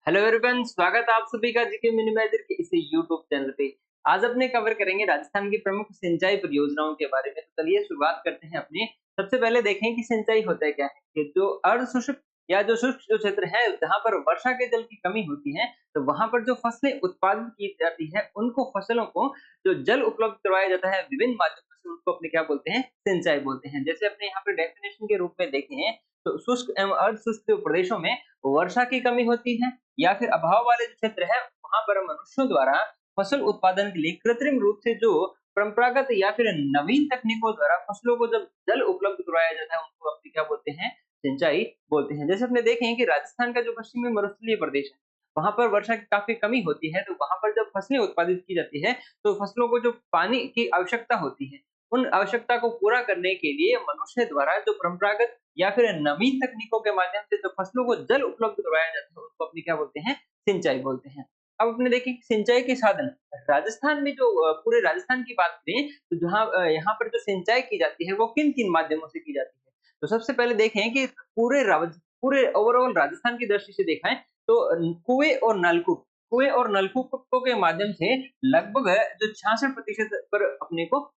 Hello everyone, स्वागत है आप सभी का जीके मिनी मैजर के इस यूट्यूब चैनल पे। आज अपने कवर करेंगे राजस्थान की प्रमुख सिंचाई परियोजनाओं के बारे में। तो चलिए शुरुआत करते हैं अपनी। सबसे पहले देखें कि सिंचाई होता है क्या है। कि जो अर्ध शुष्क या जो शुष्क जो क्षेत्र है जहाँ पर वर्षा के जल की कमी होती है, तो वहां पर जो फसलें उत्पादित की जाती है उनको फसलों को जो जल उपलब्ध करवाया जाता है विभिन्न माध्यमों से, उनको अपने क्या बोलते हैं, सिंचाई बोलते हैं। जैसे अपने यहाँ पर डेफिनेशन के रूप में देखें तो शुष्क एवं अर्ध शुष्क प्रदेशों में वर्षा की कमी होती है या फिर अभाव वाले जो क्षेत्र है वहां पर मनुष्यों द्वारा फसल उत्पादन के लिए कृत्रिम रूप से जो परंपरागत या फिर नवीन तकनीकों द्वारा फसलों को जब जल उपलब्ध करवाया जाता है उनको अपने क्या बोलते हैं, सिंचाई बोलते हैं। जैसे अपने देखें कि राजस्थान का जो पश्चिमी मरुस्थलीय प्रदेश है वहां पर वर्षा की काफी कमी होती है, तो वहां पर जब फसलें उत्पादित की जाती है तो फसलों को जो पानी की आवश्यकता होती है उन आवश्यकता को पूरा करने के लिए मनुष्य द्वारा जो परंपरागत या फिर नवीन तकनीकों के माध्यम से जो फसलों को जल उपलब्ध करवाया जाता है उसको अपने क्या बोलते हैं, सिंचाई बोलते हैं। अब अपने देखिए सिंचाई के साधन राजस्थान में जो पूरे राजस्थान की बात करें तो जहाँ यहाँ पर जो सिंचाई की जाती है वो किन किन माध्यमों से की जाती है। तो सबसे पहले देखें कि पूरे ओवरऑल राजस्थान की दृष्टि से देखा है तो कुएं और नलकूपों के माध्यम से लगभग जो 66% पर अपने को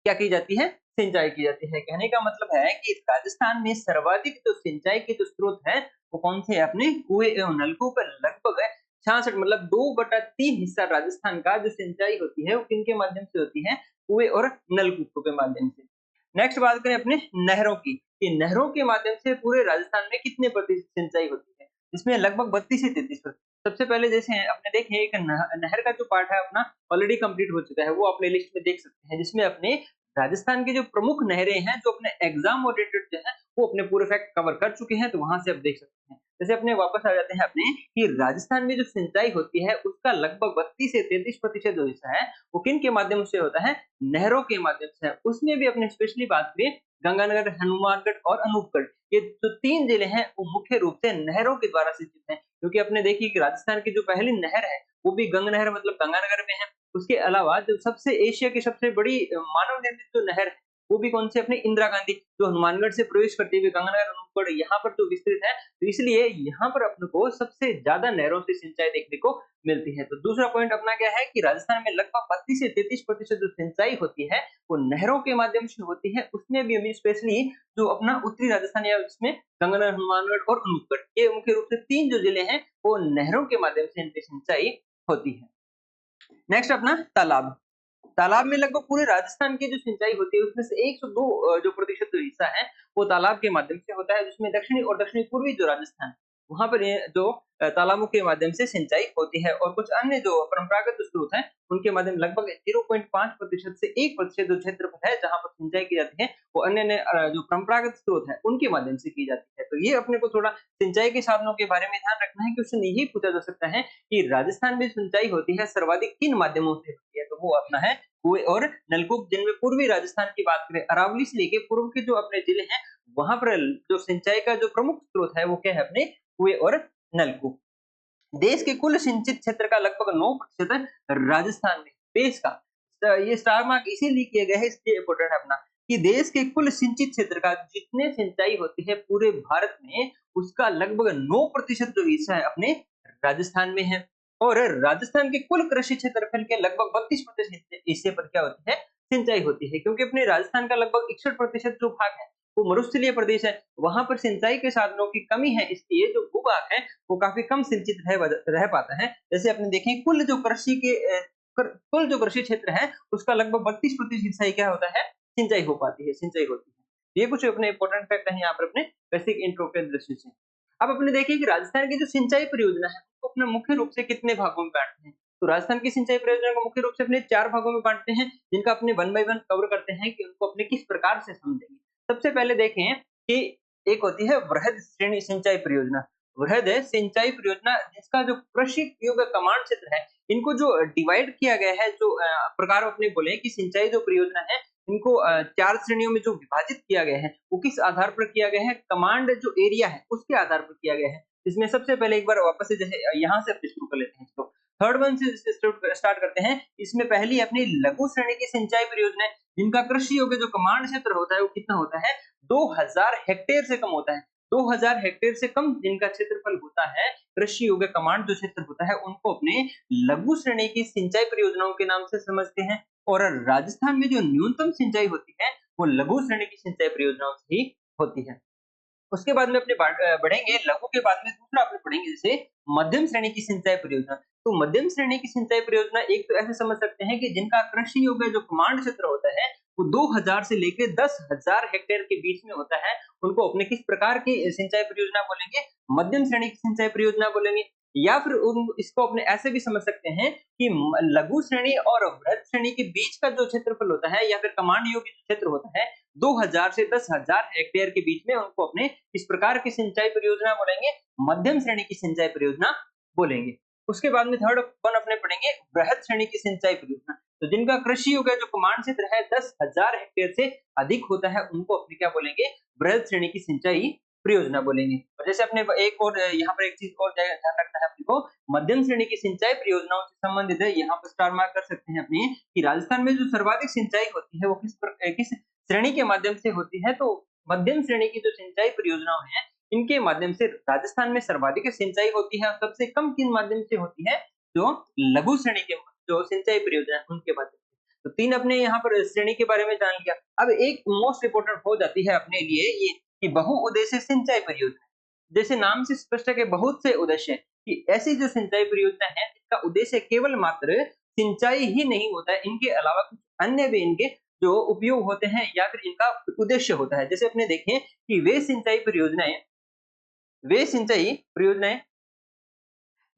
क्या की जाती है, सिंचाई की जाती है। कहने का मतलब है कि राजस्थान में सर्वाधिक जो सिंचाई के जो स्रोत हैं वो कौन से हैं, अपने कुएं एवं नलकूप। लगभग 66 मतलब 2/3 हिस्सा राजस्थान का जो सिंचाई होती है वो किनके माध्यम से होती है, कुएं और नलकूपों के माध्यम से। नेक्स्ट बात करें अपने नहरों की कि नहरों के माध्यम से पूरे राजस्थान में कितने प्रतिशत सिंचाई होती है, इसमें लगभग 32 से 33%। सबसे पहले जैसे अपने देखें एक नहर का जो पार्ट है अपना ऑलरेडी कंप्लीट हो चुका है, वो आप प्लेलिस्ट में देख सकते हैं, जिसमें अपने राजस्थान की जो प्रमुख नहरें हैं जो अपने एग्जाम ओरिएंटेड जो है वो अपने पूरे फैक्ट कवर कर चुके हैं, तो वहां से आप देख सकते हैं। जैसे अपने वापस आ जाते हैं अपने कि राजस्थान में जो सिंचाई होती है उसका लगभग 32 से 33% जो हिस्सा है वो किन के माध्यम से होता है, नहरों के माध्यम से है। उसमें भी अपने स्पेशली बात करें गंगानगर, हनुमानगढ़ और अनूपगढ़, ये जो 3 जिले हैं वो मुख्य रूप से नहरों के द्वारा सिंचित हैं। क्योंकि अपने देखिए कि राजस्थान की जो पहली नहर है वो भी गंग नहर मतलब गंगानगर में है। उसके अलावा जो सबसे एशिया की सबसे बड़ी मानव निर्मित जो नहर है वो भी कौन सी, अपने इंदिरा गांधी, जो हनुमानगढ़ से प्रवेश करती हुई गंगानगर अनूपगढ़ यहाँ पर जो विस्तृत है, तो इसलिए यहाँ पर अपने को सबसे ज्यादा नहरों से सिंचाई देखने को मिलती है। तो दूसरा पॉइंट अपना क्या है कि राजस्थान में लगभग 32 से 33% जो सिंचाई होती है वो नहरों के माध्यम से होती है। उसमें भी अभी स्पेशली जो अपना उत्तरी राजस्थान या उसमें गंगानगर, हनुमानगढ़ और अनूपगढ़, ये मुख्य रूप से 3 जो जिले हैं वो नहरों के माध्यम से इनकी सिंचाई होती है। नेक्स्ट अपना तालाब। तालाब में लगभग पूरे राजस्थान की जो सिंचाई होती है उसमें से 102 जो प्रतिशत जो हिस्सा है वो तालाब के माध्यम से होता है, जिसमें दक्षिणी और दक्षिणी पूर्वी जो राजस्थान है वहां पर ये जो तालाबों के माध्यम से सिंचाई होती है। और कुछ अन्य जो परंपरागत स्रोत हैं उनके माध्यम लगभग 0.5% से 1% जो क्षेत्रफल है जहां पर सिंचाई की जाती है वो अन्य जो परंपरागत स्रोत है उनके माध्यम से की जाती है। तो ये अपने को थोड़ा सिंचाई के साधनों के बारे में ध्यान रखना है। क्वेश्चन यही पूछा जा सकता है कि राजस्थान में सिंचाई होती है सर्वाधिक किन माध्यमों से होती है, तो वो अपना है कुएं और नलकूप। जिनमें पूर्वी राजस्थान की बात करें अरावली से लेके पूर्व के जो अपने जिले हैं वहां पर जो सिंचाई का जो प्रमुख स्रोत है वो क्या है, अपने कुएं और नलकूप। देश के कुल सिंचित क्षेत्र का लगभग 9% राजस्थान में। देश का ये स्टार मार्क इसीलिए किया गया है, इसलिए इम्पोर्टेंट है अपना कि देश के कुल सिंचित क्षेत्र का जितने सिंचाई होती है पूरे भारत में उसका लगभग 9% जो हिस्सा है अपने राजस्थान में है। और राजस्थान के कुल कृषि क्षेत्रफल के लगभग 32% हिस्से पर क्या होती है, सिंचाई होती है। क्योंकि अपने राजस्थान का लगभग 61% जो भाग है वो मरुस्थलीय प्रदेश है, वहां पर सिंचाई के साधनों की कमी है, इसलिए जो भूभाग है वो काफी कम सिंचित रह पाता है। जैसे आपने देखें कुल जो कृषि के कुल जो कृषि क्षेत्र है उसका लगभग 32% हिस्सा ही क्या होता है, सिंचाई हो पाती है, सिंचाई होती है। ये कुछ अपने इंपॉर्टेंट फैक्ट है यहाँ पर अपने बेसिक इंट्रो के दृष्टि से। अब अपने देखिए कि राजस्थान की जो सिंचाई परियोजना है वो अपने मुख्य रूप से कितने भागों में बांटते हैं। तो राजस्थान की सिंचाई परियोजना को मुख्य रूप से अपने 4 भागों में बांटते हैं, जिनका अपने वन बाय वन कवर करते हैं कि उनको अपने किस प्रकार से समझेंगे। सबसे पहले देखें कि एक होती है वृहद श्रेणी सिंचाई परियोजना। वृहद सिंचाई परियोजना जिसका जो कृषि योग्य कमांड क्षेत्र है इनको जो डिवाइड किया गया है, जो प्रकार अपने बोले कि सिंचाई जो परियोजना है इनको 4 श्रेणियों में जो विभाजित किया गया है वो किस आधार पर किया गया है, कमांड जो एरिया है उसके आधार पर किया गया है। इसमें सबसे पहले एक बार वापस से जैसे यहाँ से शुरू कर लेते हैं इसको, थर्ड वन से स्टार्ट करते हैं। इसमें पहली अपनी लघु श्रेणी की सिंचाई परियोजना है जिनका कृषि योग्य जो कमांड क्षेत्र होता है वो कितना होता है, 2000 हेक्टेयर से कम होता है। 2000 हेक्टेयर से कम जिनका क्षेत्रफल होता है, कृषि योग्य कमांड जो क्षेत्र होता है, उनको अपने लघु श्रेणी की सिंचाई परियोजनाओं के नाम से समझते हैं। और राजस्थान में जो न्यूनतम सिंचाई होती है, वो लघु श्रेणी की सिंचाई परियोजनाओं से ही होती है। उसके बाद में अपने बढ़ेंगे लघु के बाद में दूसरा अपने पढ़ेंगे जैसे मध्यम श्रेणी की सिंचाई परियोजना। तो मध्यम श्रेणी की सिंचाई परियोजना एक तो ऐसे समझ सकते हैं कि जिनका कृषि योग्य जो कमांड क्षेत्र होता है वो 2000 से लेके 10,000 हेक्टेयर के बीच में होता है। उनको अपने किस प्रकार की सिंचाई परियोजना बोलेंगे? मध्यम श्रेणी की सिंचाई परियोजना बोलेंगे। या फिर इसको अपने ऐसे भी समझ सकते हैं कि लघु श्रेणी और वृहद श्रेणी के बीच का जो क्षेत्रफल होता है या फिर कमांड योग्य क्षेत्र होता है 2000 से 10,000 हेक्टेयर के बीच में, उनको अपने इस प्रकार की सिंचाई परियोजना बोलेंगे, मध्यम श्रेणी की सिंचाई परियोजना बोलेंगे। उसके बाद में थर्ड वन अपने पढ़ेंगे वृहद श्रेणी की सिंचाई परियोजना। तो जिनका कृषि योग्य जो कमांड क्षेत्र है 10,000 हेक्टेयर से अधिक होता है, उनको अपने क्या बोलेंगे? वृहद श्रेणी की सिंचाई परियोजना बोलेंगे। और जैसे अपने एक और यहाँ पर एक चीज और ध्यान रखना है अपने को, मध्यम श्रेणी की सिंचाई परियोजनाओं से संबंधित है, यहाँ पर स्टार मार्क कर सकते हैं अपने कि राजस्थान में जो सर्वाधिक सिंचाई होती है वो किस श्रेणी के माध्यम से होती है। तो मध्यम श्रेणी की जो सिंचाई परियोजनाएं हैं, इनके माध्यम से राजस्थान में सर्वाधिक सिंचाई होती है। और सबसे कम किन माध्यम से होती है? जो लघु श्रेणी के जो सिंचाई परियोजना है उनके माध्यम से। तो तीन अपने यहाँ पर श्रेणी के बारे में जान लिया। अब एक मोस्ट इंपोर्टेंट हो जाती है अपने लिए ये कि बहुउद्देश्य सिंचाई परियोजना। जैसे नाम से स्पष्ट है कि बहुत से उद्देश्य हैं, कि ऐसी जो सिंचाई परियोजना है जिसका उद्देश्य केवल मात्र सिंचाई ही नहीं होता है, इनके अलावा कुछ अन्य भी इनके जो उपयोग होते हैं या फिर इनका उद्देश्य होता है। जैसे अपने देखें कि वे सिंचाई परियोजनाएं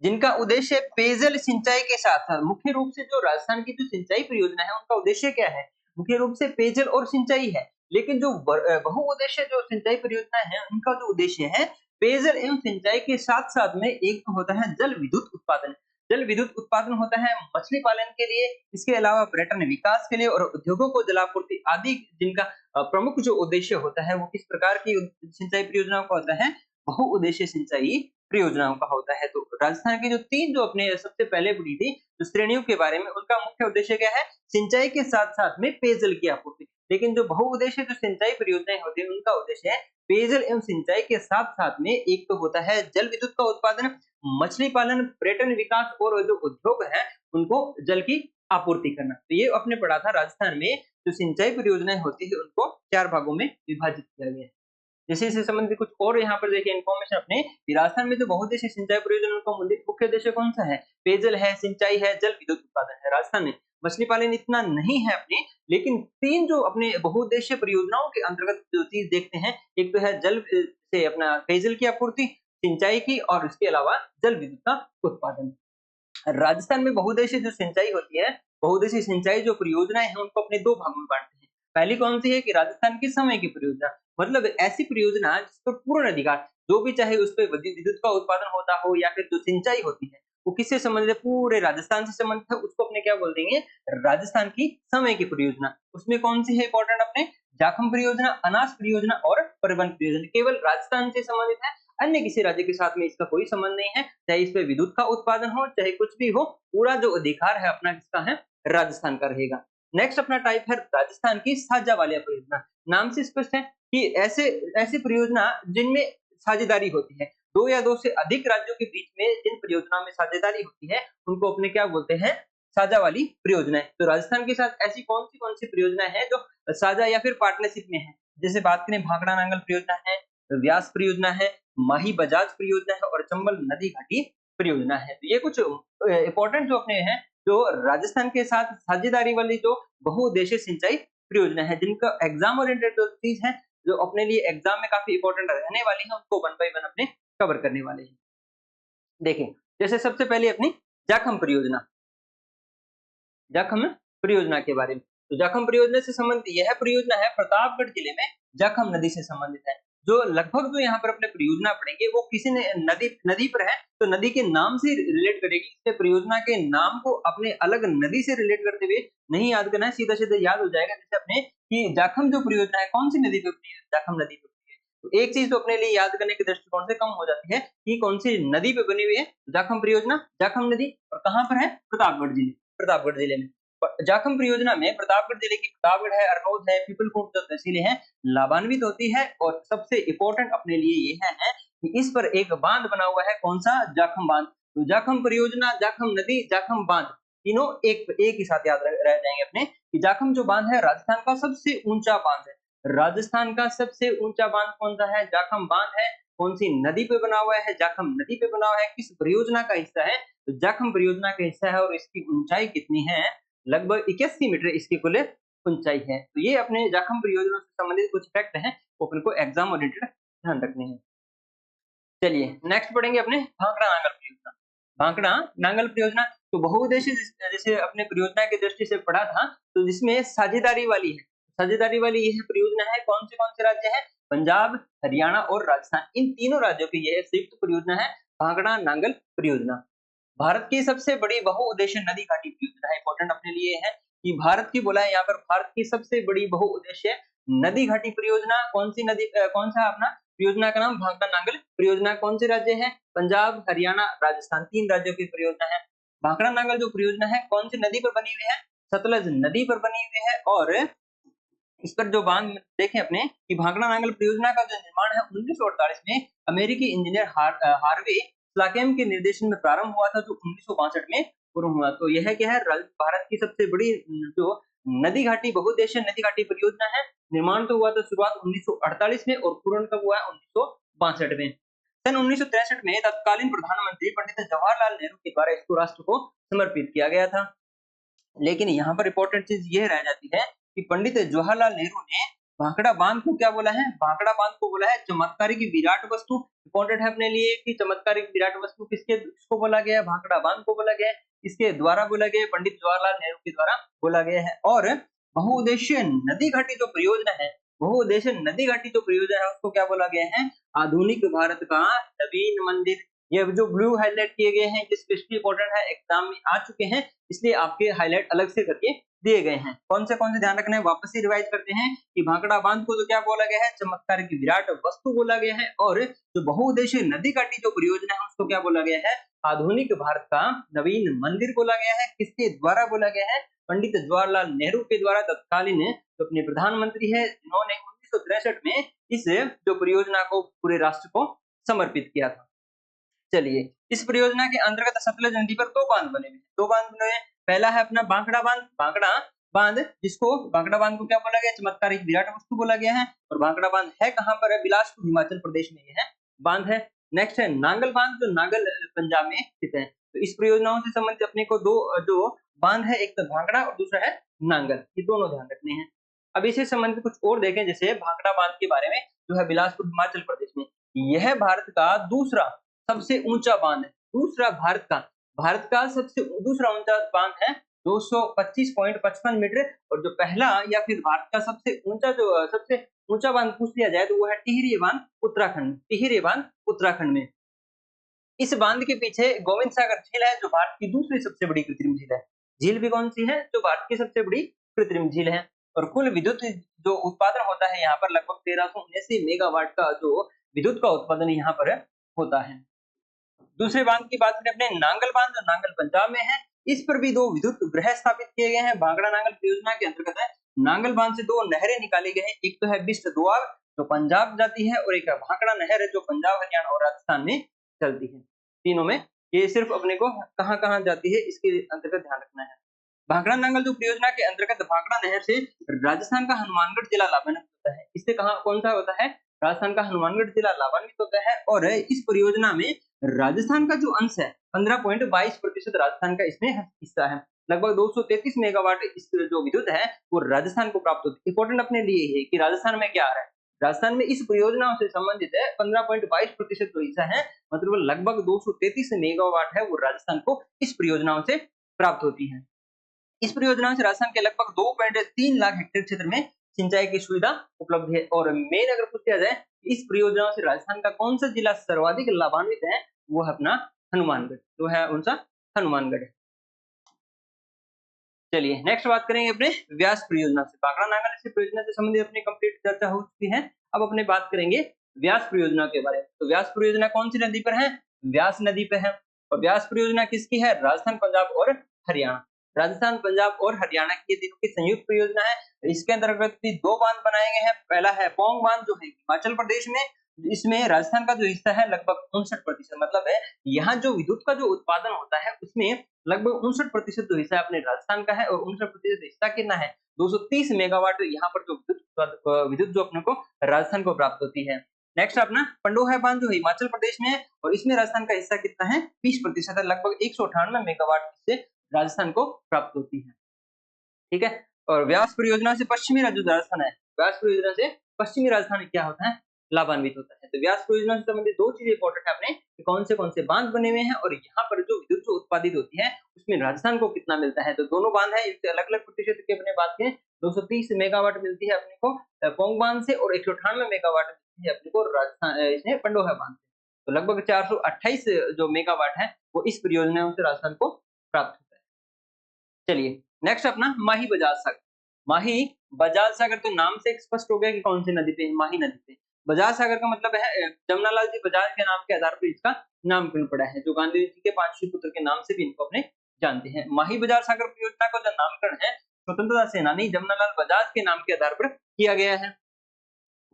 जिनका उद्देश्य पेयजल सिंचाई के साथ-साथ, मुख्य रूप से जो राजस्थान की जो सिंचाई परियोजना है उनका उद्देश्य क्या है? मुख्य रूप से पेयजल और सिंचाई है। लेकिन जो बहुउद्देश्य जो सिंचाई परियोजना है उनका जो उद्देश्य है पेयजल एवं सिंचाई के साथ-साथ में एक तो होता है जल विद्युत उत्पादन। जल विद्युत उत्पादन होता है मछली पालन के लिए, इसके अलावा पर्यटन विकास के लिए और उद्योगों को जलापूर्ति आदि, जिनका प्रमुख जो उद्देश्य होता है वो किस प्रकार की सिंचाई परियोजनाओं का होता है? बहुउद्देशीय सिंचाई परियोजनाओं का होता है। तो राजस्थान की जो तीन जो अपने सबसे पहले पढ़ी थी जो श्रेणियों के बारे में, उनका मुख्य उद्देश्य क्या है? सिंचाई के साथ-साथ में पेयजल की आपूर्ति। लेकिन जो बहुउद्देशीय जो सिंचाई परियोजनाएं होती है उनका उद्देश्य है पेयजल एवं सिंचाई के साथ-साथ में एक तो होता है जल विद्युत का उत्पादन, मछली पालन, पर्यटन विकास और जो उद्योग है उनको जल की आपूर्ति करना। तो ये आपने पढ़ा था राजस्थान में जो सिंचाई परियोजनाएं होती है उनको 4 भागों में विभाजित किया गया है। जैसे इससे संबंधित कुछ और यहाँ पर देखिए इन्फॉर्मेशन अपने कि राजस्थान में जो बहुउद्देशीय सिंचाई परियोजना का मुख्य उद्देश्य कौन सा है? पेयजल है, सिंचाई है, जल विद्युत उत्पादन है। राजस्थान में मछली पालन इतना नहीं है अपने, लेकिन तीन जो अपने बहुउद्देशीय परियोजनाओं के अंतर्गत जो चीज देखते हैं, एक तो है जल से अपना पेयजल की आपूर्ति, सिंचाई की और इसके अलावा जल विद्युत का उत्पादन। राजस्थान में बहुउद्देशीय जो सिंचाई होती है, बहुउद्देशीय सिंचाई जो परियोजनाएं हैं उनको अपने 2 भागों में बांटते हैं। पहली कौन सी है कि राजस्थान की समय की परियोजना, मतलब ऐसी परियोजना जिस पर पूर्ण अधिकार, जो भी चाहे उस पे विद्युत का उत्पादन होता हो या फिर जो सिंचाई होती है वो किससे संबंधित है? पूरे राजस्थान से संबंधित है, उसको अपने क्या बोल देंगे? राजस्थान की समय की परियोजना। उसमें कौन सी है इंपॉर्टेंट अपने? जाखम परियोजना, अनास परियोजना और परिवहन परियोजना, केवल राजस्थान से संबंधित है, अन्य किसी राज्य के साथ में इसका कोई संबंध नहीं है। चाहे इस पे विद्युत का उत्पादन हो, चाहे कुछ भी हो, पूरा जो अधिकार है अपना किसका है? राजस्थान का रहेगा। नेक्स्ट अपना टाइप है राजस्थान की साझा वाली परियोजना। नाम से स्पष्ट है कि ऐसी परियोजना जिनमें साझेदारी होती है, 2 या 2 से अधिक राज्यों के बीच में जिन परियोजनाओं में साझेदारी होती है उनको अपने क्या बोलते हैं? साझा वाली परियोजनाएं। तो राजस्थान के साथ ऐसी कौन सी परियोजना है जो साझा या फिर पार्टनरशिप में है? जैसे बात करें भाखड़ा नांगल परियोजना है, व्यास परियोजना है, माही बजाज परियोजना है और चंबल नदी घाटी परियोजना है। तो ये कुछ इंपॉर्टेंट जो अपने हैं जो राजस्थान के साथ साझेदारी वाली जो बहुउद्देशीय सिंचाई परियोजना है, जिनका एग्जाम ओरिएंटेड जो चीज है जो अपने लिए एग्जाम में काफी इंपॉर्टेंट रहने वाली है, उनको 1 बाय 1 अपने कवर करने वाले हैं। देखें, जैसे सबसे पहले अपनी जाखम परियोजना, जाखम परियोजना के बारे में। तो जाखम परियोजना से संबंधित यह परियोजना है प्रतापगढ़ जिले में जाखम नदी से संबंधित है। जो लगभग जो यहाँ पर अपने परियोजना पढ़ेंगे वो किसी ने नदी पर है, तो नदी के नाम से रिलेट करेगी। इसलिए परियोजना के नाम को अपने अलग नदी से रिलेट करते हुए नहीं याद करना है, सीधा सीधा याद हो जाएगा। जैसे अपने कि जाखम जो परियोजना है कौन सी नदी पे होती है? जाखम नदी पे होती है। तो एक चीज तो अपने लिए याद करने के दृष्टिकोण से कम हो जाती है कि कौन सी नदी पे बनी हुई है जाखम परियोजना, जाखम नदी, और कहाँ पर है? प्रतापगढ़ जिले में। जाखम परियोजना में प्रतापगढ़ जिले की प्रतापगढ़ है, अरनोद है, पीपलकोट जो तहसीलें हैं लाभान्वित होती है। और सबसे इम्पोर्टेंट अपने लिए ये है कि इस पर एक बांध बना हुआ है, कौन सा? जाखम बांध। तो जाखम परियोजना, जाखम नदी, जाखम बांध, तीनों एक ही साथ याद रह जाएंगे अपने कि जाखम जो बांध है राजस्थान का सबसे ऊंचा बांध है। राजस्थान का सबसे ऊंचा बांध कौन सा है? जाखम बांध है। कौन सी नदी पे बना हुआ है? जाखम नदी पे बना हुआ है। किस परियोजना का हिस्सा है? तो जाखम परियोजना का हिस्सा है। और इसकी ऊंचाई कितनी है? लगभग 81 मीटर इसकी कुल ऊंचाई है। तो ये अपने जाखम परियोजना से संबंधित कुछ फैक्ट हैं, वो अपन को एग्जाम ओरिएंटेड ध्यान रखने हैं। चलिए नेक्स्ट पढ़ेंगे अपने भांकड़ा नांगल परियोजना। भांकड़ा नांगल परियोजना तो बहुउद्देशीय जैसे अपने परियोजना की दृष्टि से पढ़ा था, तो जिसमें साझेदारी वाली है। साझेदारी वाली यह परियोजना है। कौन से राज्य है? पंजाब, हरियाणा और राजस्थान, इन तीनों राज्यों की यह संयुक्त परियोजना है भांकड़ा नांगल परियोजना। भारत की सबसे बड़ी बहुउद्देशीय नदी घाटी परियोजना है। इंपॉर्टेंट अपने लिए है कि भारत की बोला है यहाँ पर, भारत की सबसे बड़ी बहुउद्देशीय नदी घाटी परियोजना कौन सी नदी, कौन सा अपना परियोजना का नाम? भांकड़ा नांगल परियोजना। कौन से राज्य है? पंजाब, हरियाणा, राजस्थान, तीन राज्यों की परियोजना है। भांकड़ा नांगल जो परियोजना है कौन सी नदी पर बनी हुई है? सतलज नदी पर बनी हुई है। और इस पर जो बांध देखें अपने कि भांकड़ा नांगल परियोजना का जो निर्माण है 1948 में अमेरिकी इंजीनियर हार्वे स्लाकेम के निर्देशन में प्रारंभ हुआ था, जो 1962 में पूर्ण हुआ। तो यह क्या है? भारत की सबसे बड़ी जो नदी घाटी बहुउद्देशीय नदी घाटी परियोजना है। निर्माण तो हुआ था शुरुआत 1948 में और पूर्ण कब हुआ है? 1962 में। सन 1963 में तत्कालीन प्रधानमंत्री पंडित जवाहरलाल नेहरू के द्वारा इसको राष्ट्र को समर्पित किया गया था। लेकिन यहाँ पर इंपॉर्टेंट चीज ये रह जाती है कि पंडित जवाहरलाल नेहरू ने भांकड़ा बांध को क्या बोला है? भांकड़ा बांध को बोला है चमत्कारी की विराट वस्तु। इंपॉर्टेंट है अपने लिए कि चमत्कारी की विराट वस्तु किसको बोला गया है? भांकड़ा बांध को बोला गया है। इसके द्वारा बोला गया है, पंडित जवाहरलाल नेहरू के द्वारा बोला गया है। और बहुउद्देशीय नदी घाटी जो परियोजना है, बहुउद्देशीय नदी घाटी जो परियोजना है उसको क्या बोला गया है? आधुनिक भारत का नवीन मंदिर। ये जो ब्लू हाईलाइट किए गए हैं, ये स्पेशली इंपॉर्टेंट है, एग्जाम में आ चुके हैं, इसलिए आपके हाईलाइट अलग से करके दिए गए हैं। कौन से ध्यान रखना है? वापस से रिवाइज करते हैं कि भांकड़ा बांध को तो क्या बोला गया है? चमत्कार की विराट वस्तु बोला गया है। और जो बहुउद्देशीय नदी घाटी जो परियोजना है उसको क्या बोला गया है? आधुनिक भारत का नवीन मंदिर बोला गया है। किसके द्वारा बोला गया है? पंडित जवाहरलाल नेहरू के द्वारा, तत्कालीन जो अपने प्रधानमंत्री है, जिन्होंने 1963 में इस जो परियोजना को पूरे राष्ट्र को समर्पित किया था। चलिए, इस परियोजना के अंतर्गत सतलज नदी पर दो बांध बने हुए हैं। दो बांध बने हुए हैं। पहला है अपना भांकड़ा बांध। भांकड़ा बांध जिसको भांकड़ा बांध को क्या बोला गया? चमत्कारी विराट वस्तु बोला गया है। और भांकड़ा बांध है कहां पर? है बिलासपुर, हिमाचल प्रदेश में ये है बांध है। नेक्स्ट है नांगल बांध, जो नांगल पंजाब में स्थित है। तो इस परियोजनाओं से संबंधित अपने को दो जो बांध है, एक तो भांकड़ा और दूसरा है नांगल, ये दोनों ध्यान रखने हैं। अब इससे संबंधित कुछ और देखें, जैसे भांकड़ा बांध के बारे में, जो है बिलासपुर हिमाचल प्रदेश में। यह भारत का दूसरा सबसे ऊंचा बांध है। दूसरा भारत का सबसे दूसरा ऊंचा बांध है 225.55 मीटर। और जो पहला या फिर भारत का सबसे ऊंचा बांध पूछ लिया जाए तो वो है टिहरी बांध उत्तराखंड में। इस बांध के पीछे गोविंद सागर झील है, जो भारत की दूसरी सबसे बड़ी कृत्रिम झील है। झील भी कौन सी है? जो भारत की सबसे बड़ी कृत्रिम झील है। और कुल विद्युत जो उत्पादन होता है यहाँ पर लगभग 1379 मेगावाट का जो विद्युत का उत्पादन यहाँ पर होता है। दूसरे बांध की बात करें अपने नांगल बांध, जो नांगल पंजाब में है। इस पर भी दो विद्युत गृह स्थापित किए गए हैं। भांकड़ा नांगल परियोजना के अंतर्गत है। नांगल बांध से दो नहरें निकाली गई हैं। एक तो है बिस्ट दोआब जो पंजाब जाती है, और एक है भांकड़ा नहर है जो पंजाब, हरियाणा और राजस्थान में चलती है। तीनों में ये सिर्फ अपने को कहाँ जाती है इसके अंतर्गत ध्यान रखना है। भांकड़ा नांगल जो परियोजना के अंतर्गत भांकड़ा नहर से राजस्थान का हनुमानगढ़ जिला लाभान्वित होता है। इससे कौन सा होता है? राजस्थान का हनुमानगढ़ जिला लाभान्वित होता है। और इस परियोजना में राजस्थान का जो अंश है 15.22% राजस्थान का इसमें हिस्सा है। लगभग 233 मेगावाट इस जो विद्युत है वो राजस्थान को प्राप्त होती है। इंपॉर्टेंट अपने लिए है कि राजस्थान में क्या आ रहा है? राजस्थान में इस परियोजनाओं से संबंधित है 15.22% जो हिस्सा है, मतलब लगभग 233 मेगावाट है, वो राजस्थान को इस परियोजनाओं से प्राप्त होती है। इस परियोजनाओं से राजस्थान के लगभग 2.3 लाख हेक्टेयर क्षेत्र में सिंचाई की सुविधा उपलब्ध है। और मेन अगर पूछ लिया जाए इस परियोजनाओं से राजस्थान का कौन सा जिला सर्वाधिक लाभान्वित है, वो है अपना हनुमानगढ़, जो है उनका हनुमानगढ़ है। चलिए नेक्स्ट बात करेंगे अपने व्यास परियोजना से। भांकड़ा नांगल से परियोजना से संबंधित अपनी कंप्लीट चर्चा हो चुकी है। अब अपने बात करेंगे व्यास परियोजना के बारे में। तो व्यास परियोजना कौन सी नदी पर है? व्यास नदी पे है। और व्यास परियोजना किसकी है? राजस्थान, पंजाब और हरियाणा। राजस्थान, पंजाब और हरियाणा की ये तीनों की संयुक्त परियोजना है। इसके अंतर्गत भी 2 बांध बनाए गए हैं। पहला है पौंग बांध जो है हिमाचल प्रदेश में, इसमें राजस्थान का जो हिस्सा है लगभग 59% मतलब है यहाँ जो विद्युत का जो उत्पादन होता है उसमें लगभग 59% जो हिस्सा अपने राजस्थान का है और 59% हिस्सा कितना है 230 मेगावाट यहाँ पर जो विद्युत जो अपने को राजस्थान को प्राप्त होती है। नेक्स्ट अपना पंडोह बांध जो हिमाचल प्रदेश में है और इसमें राजस्थान का हिस्सा कितना है 20% है, लगभग 198 मेगावाट से राजस्थान को प्राप्त होती है। ठीक है, और व्यास परियोजना से पश्चिमी राज्य राजस्थान है, व्यास परियोजना से पश्चिमी राजस्थान क्या होता है लाभान्वित होता है। तो व्यास परियोजना से संबंधित 2 चीजें इंपॉर्टेंट है अपने कि कौन से बांध बने हुए हैं और यहाँ पर जो विद्युत जो उत्पादित होती है उसमें राजस्थान को कितना मिलता है। तो दोनों बांध है, इससे अलग अलग प्रतिशत की अपने बात करें 230 मेगावाट मिलती है अपने को पौंग बांध से और 198 मेगावाट मिलती है अपने को राजस्थान इसमें पंडोह बांध से। तो लगभग 428 जो मेगावाट है वो इस परियोजना से राजस्थान को प्राप्त होता है। चलिए नेक्स्ट अपना माही बजाज सागर। माही बजाज सागर तो नाम से स्पष्ट हो गया कि कौन सी नदी पे, माही नदी पे। बजाज सागर का मतलब है जमनालाल जी बजाज के नाम के आधार पर इसका नामकरण पड़ा है, जो गांधी जी के 5 पुत्र के नाम से भी इनको अपने जानते हैं। माही बजाज सागर परियोजना का जो नामकरण है स्वतंत्रता सेनानी जमनालाल बजाज के नाम के आधार पर किया गया है।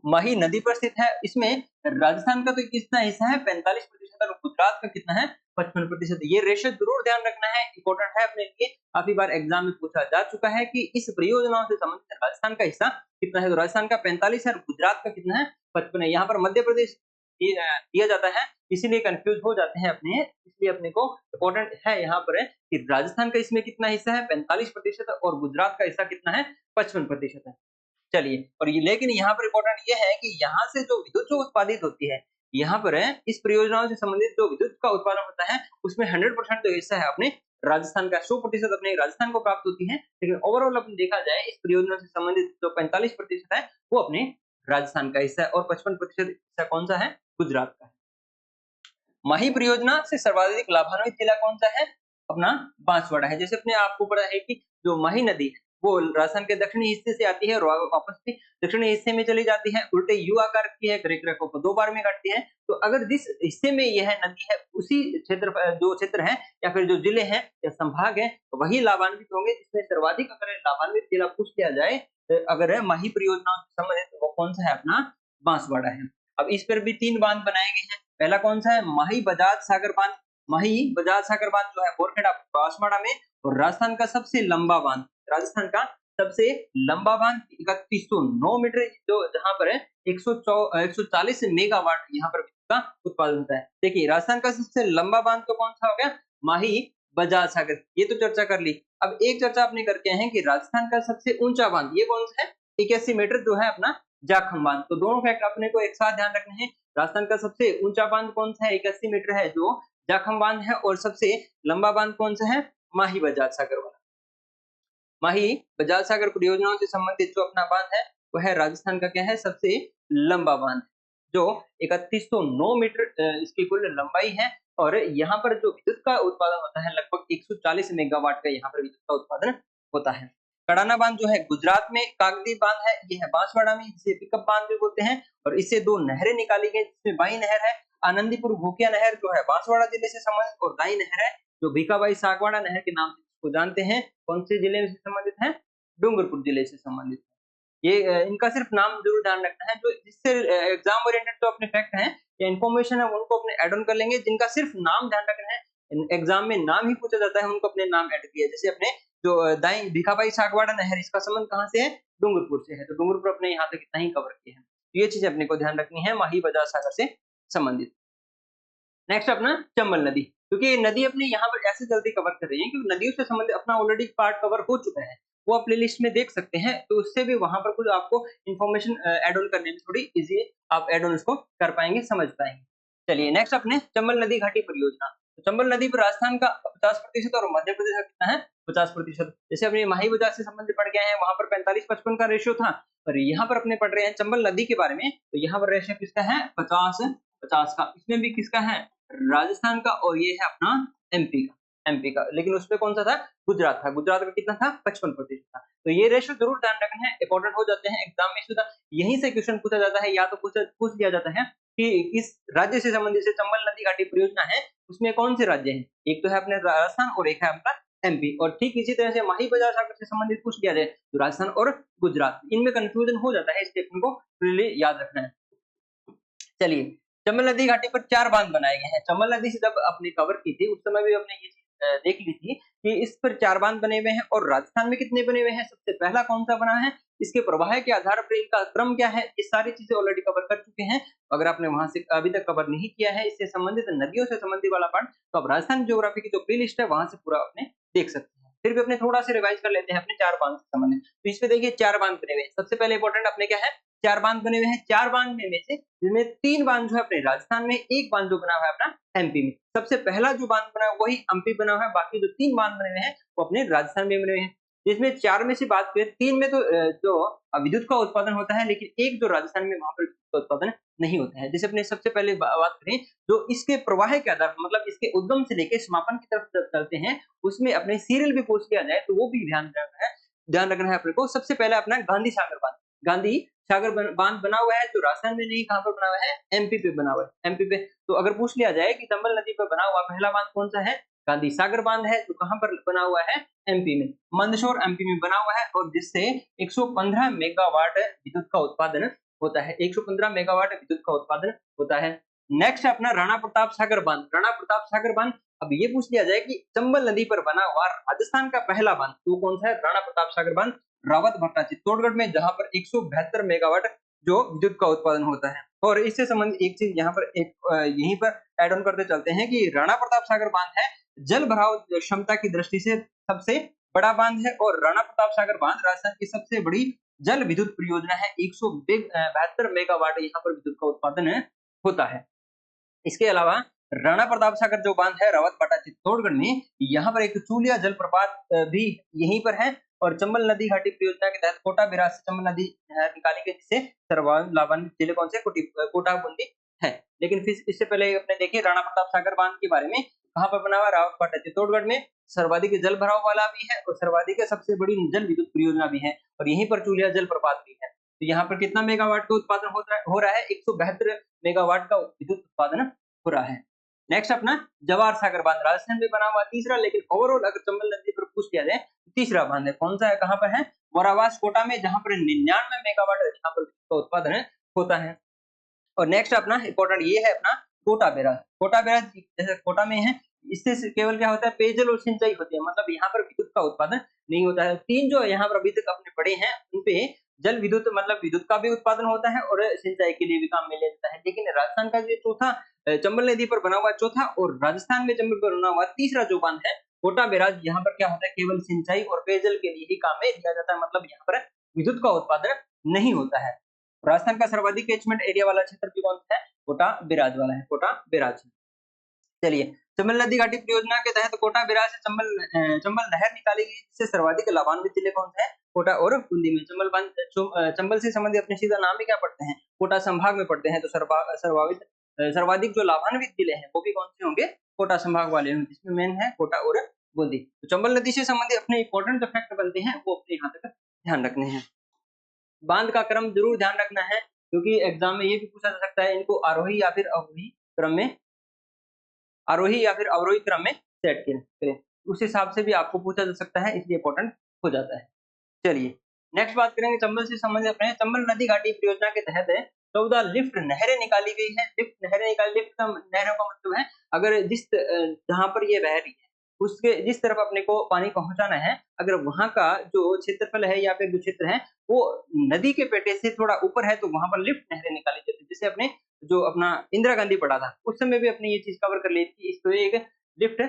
माही नदी पर स्थित है, इसमें राजस्थान का तो कितना हिस्सा है 45% और गुजरात का कितना है 55%। ये रेशो जरूर ध्यान रखना है, इंपॉर्टेंट है अपने लिए, काफी बार एग्जाम में पूछा जा चुका है कि इस परियोजनाओं से संबंधित राजस्थान का हिस्सा कितना है। तो राजस्थान का 45 है और गुजरात का कितना है 55 है। यहाँ पर मध्य प्रदेश दिया जाता है इसीलिए कंफ्यूज हो जाते हैं अपने, इसलिए अपने को इंपॉर्टेंट है यहाँ पर है कि राजस्थान का इसमें कितना हिस्सा है 45% और गुजरात का हिस्सा कितना है 55% है। चलिए, और ये लेकिन यहाँ पर इम्पोर्टेंट ये है कि यहाँ से जो विद्युत जो उत्पादित होती है यहाँ पर है इस परियोजनाओं से संबंधित जो विद्युत का उत्पादन होता है उसमें 100% जो हिस्सा है अपने राजस्थान का 100% अपने राजस्थान को प्राप्त होती है। लेकिन ओवरऑल अपन देखा जाए इस परियोजना से संबंधित जो 45% है वो अपने राजस्थान का हिस्सा है और 55% हिस्सा कौन सा है गुजरात का है। माही परियोजना से सर्वाधिक लाभान्वित जिला कौन सा है अपना बांसवाड़ा है। जैसे अपने आपको पता है कि जो माही नदी है वो राजस्थान के दक्षिणी हिस्से से आती है और वापस भी दक्षिणी हिस्से में चली जाती है, उल्टे यू आकार की है, रेखाओं को 2 बार में काटती है। तो अगर जिस हिस्से में यह नदी है उसी क्षेत्र जो क्षेत्र है या फिर जो जिले हैं या संभाग है तो वही लाभान्वित होंगे। जिसमें सर्वाधिक अगर लाभान्वित जिला पूछ लिया जाए अगर है माही परियोजना से संबंधित वो कौन सा है अपना बांसवाड़ा है। अब इस पर भी 3 बांध बनाए गए हैं। पहला कौन सा है माही बजाज सागर बांध। माही बजाज सागर बांध जो है बोरखेड़ा बांसवाड़ा में और राजस्थान का सबसे लंबा बांध, राजस्थान का सबसे लंबा बांध 3109 मीटर जो जहां पर है 140 मेगावाट यहाँ पर का उत्पादन होता है। देखिए राजस्थान का सबसे लंबा बांध तो कौन सा हो गया माही बजाज सागर, ये तो चर्चा कर ली। अब एक चर्चा अपने करके हैं कि राजस्थान का सबसे ऊंचा बांध ये कौन सा है 81 मीटर जो है अपना जाखम बांध। तो दोनों फैक्ट अपने को एक साथ ध्यान रखने हैं। राजस्थान का सबसे ऊंचा बांध कौन सा है 81 मीटर है जो जाखम बांध है और सबसे लंबा बांध कौन सा है माही बजाज सागर वाला। माही बजाज सागर परियोजनाओं से संबंधित जो अपना बांध है वह है राजस्थान का क्या है सबसे लंबा बांध जो 3109 मीटर इसकी कुल लंबाई है और यहाँ पर जो विद्युत का उत्पादन होता है लगभग 140 मेगावाट का यहाँ पर विद्युत का उत्पादन होता है। कड़ाना बांध जो है गुजरात में कागदी बांध है, ये है बांसवाड़ा में, इसे पिकअप बांध भी बोलते हैं और इससे 2 नहरें निकाली गई जिसमें बाई नहर है आनंदीपुर भूकिया नहर जो है बांसवाड़ा जिले से संबंधित और दाई नहर है जो भीखाबाई सागवाड़ा नहर के नाम से को जानते हैं कौन से जिले से संबंधित है डूंगरपुर जिले से संबंधित है। ये इनका सिर्फ नाम जरूर ध्यान रखना है जो जिससे एग्जाम ओरिएंटेड जो अपने फैक्ट हैं या इन्फॉर्मेशन है उनको अपने ऐड ऑन कर लेंगे, जिनका सिर्फ नाम ध्यान रखना है। एग्जाम में नाम ही पूछा जाता है उनको अपने नाम ऐड किया। जैसे अपने जो दाई भीखाबाई सागवाड़ा नहर इसका संबंध कहाँ से है डूंगरपुर से है, तो डूंगरपुर अपने यहाँ तक इतना ही कवर किया है। तो ये चीज अपने को ध्यान रखनी है माही बजाज सागर से संबंधित। नेक्स्ट अपना चंबल नदी, क्योंकि ये नदी अपने यहाँ पर ऐसे जल्दी कवर कर रही है क्योंकि नदियों से संबंधित अपना ऑलरेडी पार्ट कवर हो चुका है, वो आप प्लेलिस्ट में देख सकते हैं। तो उससे भी वहां पर कुछ आपको इन्फॉर्मेशन ऐड ऑन करने में थोड़ी इजी आप ऐड ऑन इसको कर पाएंगे, समझ पाएंगे। चलिए नेक्स्ट अपने चंबल नदी घाटी परियोजना। तो चंबल नदी पर राजस्थान का 50% और मध्य प्रदेश का कितना है 50%। जैसे अपने माही बजाज से संबंधित पढ़ गए हैं वहां पर 45-55 का रेशियो था और यहाँ पर अपने पढ़ रहे हैं चंबल नदी के बारे में तो यहाँ पर रेशियो किसका है 50-50 का। इसमें भी किसका है राजस्थान का और ये है अपना एमपी का, लेकिन उसमें कौन सा था गुजरात था, गुजरात का कितना था 55% था। तो ये रेशियो जरूर ध्यान रखना है, इंपॉर्टेंट हो जाते हैं एग्जाम में सीधा यहीं से क्वेश्चन पूछा जाता है या तो पूछ लिया जाता है कि इस राज्य से संबंधित से चंबल नदी घाटी परियोजना है उसमें कौन से राज्य हैं, एक तो है अपने राजस्थान और एक है अपना एमपी। और ठीक इसी तरह से माही बजार सागर से संबंधित पूछ लिया जाए तो राजस्थान और गुजरात। इनमें कंफ्यूजन हो जाता है, इसलिए अपन को क्लियरली याद रखना है। चलिए, चंबल नदी घाटी पर 4 बांध बनाए गए हैं। चंबल नदी से जब आपने कवर की थी, उस समय भी आपने ये चीज़ देख ली थी कि इस पर 4 बांध बने हुए हैं। और राजस्थान में कितने बने हुए हैं, सबसे पहला कौन-सा बना है, इसके प्रवाह के आधार पर इनका क्रम क्या है, ये सारी चीज़ें ऑलरेडी कवर कर चुके हैं। अगर आपने वहाँ से अभी तक कवर नहीं किया है, इससे संबंधित नदियों से संबंधित वाला पार्ट, तो आप राजस्थान ज्योग्राफी की जो प्लेलिस्ट है, वहाँ से पूरा अपने देख सकते हैं। फिर भी अपने थोड़ा-सा रिवाइज़ कर लेते हैं अपने 4 बांध से संबंधित। तो इसमें देखिए 4 बांध बने हुए हैं। सबसे पहले इम्पोर्टेंट अपने क्या है, 4 बांध बने हुए हैं। 4 बांध में से जिनमें 3 बांध जो है अपने राजस्थान में, 1 बांध जो बना हुआ है अपना एमपी में। सबसे पहला जो बांध बना है वही एमपी बना हुआ है, बाकी जो 3 बांध बने हुए हैं वो अपने राजस्थान में बने हुए हैं। जिसमें 4 में से बात करें, 3 में तो जो विद्युत का उत्पादन होता है, लेकिन एक जो राजस्थान में वहाँ पर विद्युत का उत्पादन नहीं होता है। जैसे अपने सबसे पहले बात करें, जो इसके प्रवाह के आधार पर, मतलब इसके उद्गम से लेके समापन की तरफ जब चलते हैं, उसमें अपने सीरियल भी पूछ लिया जाए तो वो भी ध्यान रखना है अपने को। सबसे पहले अपना गांधी सागर बांध। गांधी सागर बांध बना हुआ है जो राजस्थान में नहीं, कहाँ पर बना हुआ है, एमपी पे बना हुआ है, एमपी पे। तो अगर पूछ लिया जाए कि चंबल नदी पर बना हुआ पहला बांध कौन सा है, गांधी सागर बांध है, तो कहाँ पर बना हुआ है, एमपी में, मंदसौर एमपी में बना हुआ है। और जिससे 115 मेगावाट विद्युत का उत्पादन होता है, 115 मेगावाट विद्युत का उत्पादन होता है। नेक्स्ट अपना राणा प्रताप सागर बांध। राणा प्रताप सागर बांध, अब ये पूछ लिया जाए कि चंबल नदी पर बना हुआ राजस्थान का पहला बांध तो कौन सा है, राणा प्रताप सागर बांध, रावत भट्टा चित्तौड़गढ़ में, जहां पर 172 मेगावाट जो विद्युत का उत्पादन होता है। और इससे संबंधित एक चीज यहाँ पर यहीं पर एड ऑन करते चलते हैं कि राणा प्रताप सागर बांध है जल भराव क्षमता की दृष्टि से सबसे बड़ा बांध है। और राणा प्रताप सागर बांध राजस्थान की सबसे बड़ी जल विद्युत परियोजना है। 172 मेगावाट यहाँ पर विद्युत का उत्पादन होता है। इसके अलावा राणा प्रताप सागर जो बांध है रावतपाटा चित्तौड़गढ़ में, यहाँ पर एक चूलिया जलप्रपात भी यहीं पर है। और चंबल नदी घाटी परियोजना के तहत कोटा बिराज से चंबल नदी निकाली गई, जिससे सर्वाधिक लाभान्वित जिले कौन से, कोटा बूंदी है। लेकिन फिर इससे पहले अपने देखिए राणा प्रताप सागर बांध के बारे में, कहाँ पर बना हुआ, रावतपाटा चित्तौड़गढ़ में, सर्वाधिक जल भराव वाला भी है और सर्वाधिक सबसे बड़ी जल विद्युत परियोजना भी है। और यहीं पर चूलिया जलप्रपात भी है। तो यहाँ पर कितना मेगावाट का उत्पादन हो रहा है, 172 मेगावाट का विद्युत उत्पादन हो रहा है। नेक्स्ट अपना जवाहर सागर बांध राजस्थान में बना हुआ तीसरा, लेकिन ओवरऑल अगर चंबल नदी पर पूछ लिया जाए तो तीसरा बांध है। कौन सा है, कहाँ पर है, मोरावास कोटा में, जहां पर 99 मेगावाट यहाँ पर उत्पादन होता है। और नेक्स्ट अपना इंपॉर्टेंट ये है अपना कोटा बैराज। कोटा बैराज जैसे कोटा में है, इससे केवल क्या होता है, पेयजल और सिंचाई होती है, मतलब यहाँ पर विद्युत का उत्पादन नहीं होता है। 3 जो यहाँ पर अभी तक अपने पढ़े हैं उनपे जल विद्युत, मतलब विद्युत का भी उत्पादन होता है और सिंचाई के लिए भी काम में लिया जाता है। लेकिन राजस्थान का जो चौथा चंबल नदी पर बना हुआ चौथा, और राजस्थान में चंबल पर बना हुआ तीसरा जो बांध है कोटा बैराज, यहाँ पर क्या होता है, केवल सिंचाई और पेयजल के लिए ही काम में लिया जाता है, मतलब यहाँ पर विद्युत का उत्पादन नहीं होता है। राजस्थान का सर्वाधिक कैचमेंट एरिया वाला क्षेत्र भी कौन सा है, कोटा बिराज वाला है, कोटा बिराज। चलिए, चंबल नदी घाटी परियोजना के तहत कोटा बिराज से चंबल नहर निकाली गई, जिससे सर्वाधिक लाभान्वित जिले कौन से हैं, कोटा और बूंदी में। चंबल से संबंधित अपने सीधा नाम भी क्या पढ़ते हैं, कोटा संभाग में पढ़ते हैं। तो सर्वाधिक जो लाभान्वित जिले हैं वो भी कौन से होंगे, कोटा संभाग वाले होंगे, जिसमें मेन है कोटा और बूंदी। तो चंबल नदी से संबंधित अपने इंपॉर्टेंट जो फैक्ट बनते हैं वो अपने यहाँ तक ध्यान रखने हैं। बांध का क्रम जरूर ध्यान रखना है, क्योंकि एग्जाम में ये भी पूछा जा सकता है, इनको आरोही या फिर अवरोही क्रम में सेट करें, उस हिसाब से भी आपको पूछा जा सकता है, इसलिए इंपॉर्टेंट हो जाता है। चलिए, नेक्स्ट बात करेंगे चंबल से संबंधित अपने चंबल नदी घाटी परियोजना के तहत 14 लिफ्ट नहरें निकाली गई है। लिफ्ट नहरों का मतलब है, अगर जहां पर ये बह रही है उसके जिस तरफ अपने को पानी पहुंचाना है, अगर वहां का जो क्षेत्रफल है या फिर जो क्षेत्र है वो नदी के पेटे से थोड़ा ऊपर है, तो वहां पर लिफ्ट नहरें निकाली जाती है। जैसे अपने जो अपना इंदिरा गांधी पढ़ा था उस समय भी अपने ये चीज कवर कर ली थी। इस तो एक लिफ्ट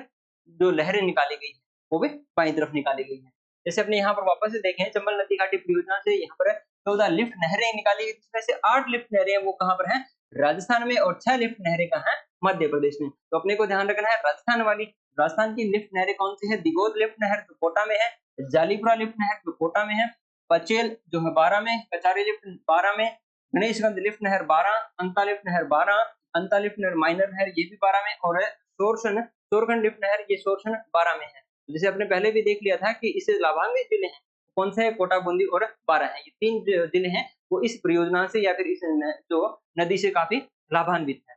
जो लहरें निकाली गई है वो भी बाईं तरफ निकाली गई है। जैसे अपने यहाँ पर वापस से देखें, चंबल नदी घाटी परियोजना से यहाँ पर 14 लिफ्ट नहरें निकाली गई, जिसमें से 8 लिफ्ट नहरें वो कहाँ पर हैं, राजस्थान में, और 6 लिफ्ट नहरें कहाँ हैं, मध्य प्रदेश में। तो अपने को ध्यान रखना है राजस्थान की लिफ्ट नहरें कौन सी है, दिगोद लिफ्ट नहर जो कोटा में है, जालीपुरा लिफ्ट नहर जो कोटा में है, पचेल जो है 12 में, कचारी लिफ्ट 12 में, गणेशगंज लिफ्ट नहर 12, अंता लिफ्ट नहर 12, अंता लिफ्ट नहर माइनर नहर ये भी 12 में, और सोरखंड लिफ्ट नहर ये सोरखंड 12 में है। जैसे आपने पहले भी देख लिया था कि इससे लाभान्वित जिले हैं कौन से है, कोटा, बूंदी और 12 है। ये 3 जिले हैं वो इस परियोजना से या फिर इस जो नदी से काफी लाभान्वित है।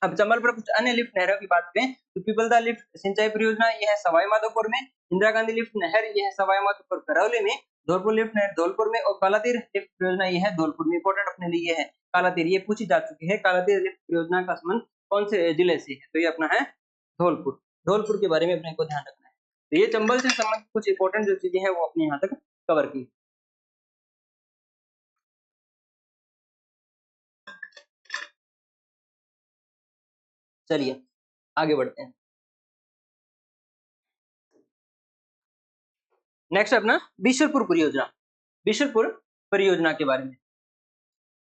अब चंबल पर कुछ अन्य लिफ्ट नहरों की बात करें तो पीपलदा लिफ्ट सिंचाई परियोजना ये है सवाई माधोपुर में, इंदिरा गांधी लिफ्ट नहर ये है सवाई माधोपुर करौली में, धौलपुर लिफ्ट नहर धौलपुर में और कालातीर लिफ्ट परियोजना ये है धौलपुर में। इंपॉर्टेंट अपने लिए है कालातीर, ये पूछी जा चुकी है। कालातीर लिफ्ट परियोजना का संबंध कौन से जिले से है? तो ये अपना है धौलपुर। धौलपुर के बारे में अपने को ध्यान रखना है। तो ये चंबल से संबंधित कुछ इंपॉर्टेंट जो चीजें हैं वो अपने यहाँ तक कवर की। चलिए आगे बढ़ते हैं। नेक्स्ट अपना बिशनपुर परियोजना। बिशनपुर परियोजना के बारे में,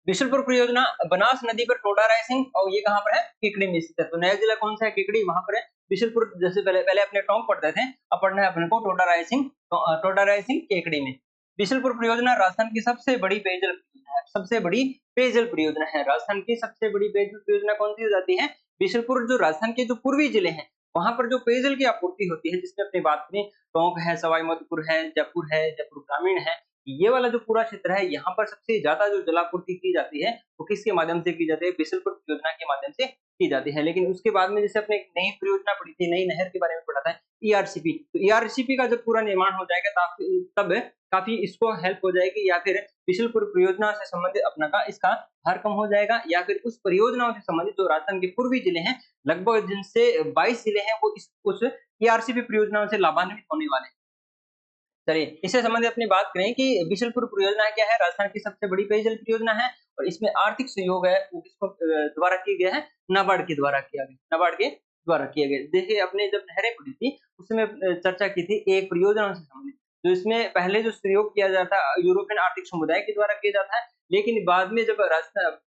बिशनपुर परियोजना बनास नदी पर टोडा रायसिंग और ये कहाँ पर है? केकड़ी में स्थित है। तो नया जिला कौन सा है? केकड़ी, वहां पर है। बिशनपुर जैसे पहले पहले अपने टोंक पढ़ते थे, अब पढ़ना है अपने को टोडा रायसिंग केकड़ी में। बिशनपुर परियोजना राजस्थान की सबसे बड़ी पेयजल परियोजना है। सबसे बड़ी पेयजल परियोजना है राजस्थान की। सबसे बड़ी पेयजल परियोजना कौन सी हो जाती है? बिशनपुर। जो राजस्थान के जो पूर्वी जिले हैं वहां पर जो पेयजल की आपूर्ति होती है, जिसमें अपनी बात करें टोंक है, सवाई माधोपुर है, जयपुर ग्रामीण है, ये वाला जो पूरा क्षेत्र है यहाँ पर सबसे ज्यादा जो जलापूर्ति की जाती है वो किसके माध्यम से की जाती है? बिशनपुर परियोजना के माध्यम से की जाती है। लेकिन उसके बाद में जैसे अपने एक नई परियोजना पड़ी थी, नई नहर के बारे में पढ़ा था, ईआरसीपी। तो ईआरसीपी का जब पूरा निर्माण हो जाएगा तब काफी इसको हेल्प हो जाएगी, या फिर बिशनपुर परियोजना से संबंधित अपना का इसका भार कम हो जाएगा, या फिर उस परियोजनाओं से संबंधित जो राजस्थान के पूर्वी जिले हैं लगभग जिनसे 22 जिले हैं वो उस ईआरसीपी परियोजनाओं से लाभान्वित होने वाले हैं। चलिए इससे संबंधित अपनी बात करें कि बिशनपुर परियोजना क्या है? राजस्थान की सबसे बड़ी पेयजल परियोजना है और इसमें आर्थिक सहयोग है वो किसको द्वारा किया गया है? नाबार्ड के द्वारा किया गया। नाबार्ड के द्वारा किया गया। देखिए अपने जब नहरें पड़ी थी उसमें चर्चा की थी एक परियोजना से संबंधित। तो इसमें पहले जो सहयोग किया जाता है यूरोपियन आर्थिक समुदाय के द्वारा किया जाता है, लेकिन बाद में जब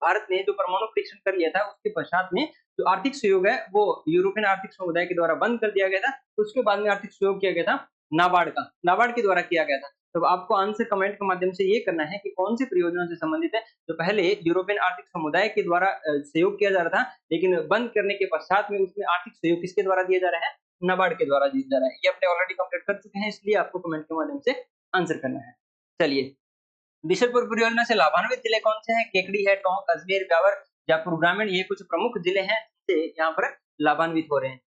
भारत ने जो परमाणु परीक्षण कर लिया था उसके पश्चात में जो आर्थिक सहयोग है वो यूरोपियन आर्थिक समुदाय के द्वारा बंद कर दिया गया था। तो उसके बाद में आर्थिक सहयोग किया गया था नाबार्ड के द्वारा किया गया था। तो आपको आंसर कमेंट के माध्यम से ये करना है कि कौन सी परियोजना से संबंधित है जो पहले यूरोपियन आर्थिक समुदाय के द्वारा सहयोग किया जा रहा था, लेकिन बंद करने के पश्चात में उसमें आर्थिक सहयोग किसके द्वारा दिया जा रहा है? नाबार्ड के द्वारा दिया जा रहा है। ये अपने ऑलरेडी कंप्लीट कर चुके हैं, इसलिए आपको कमेंट के माध्यम से आंसर करना है। चलिए बिशनपुर परियोजना से लाभान्वित जिले कौन से हैं? केकड़ी है, टोंक, अजमेर, ब्यावर, जयपुर ग्रामीण, ये कुछ प्रमुख जिले हैं जिससे यहाँ पर लाभान्वित हो रहे हैं।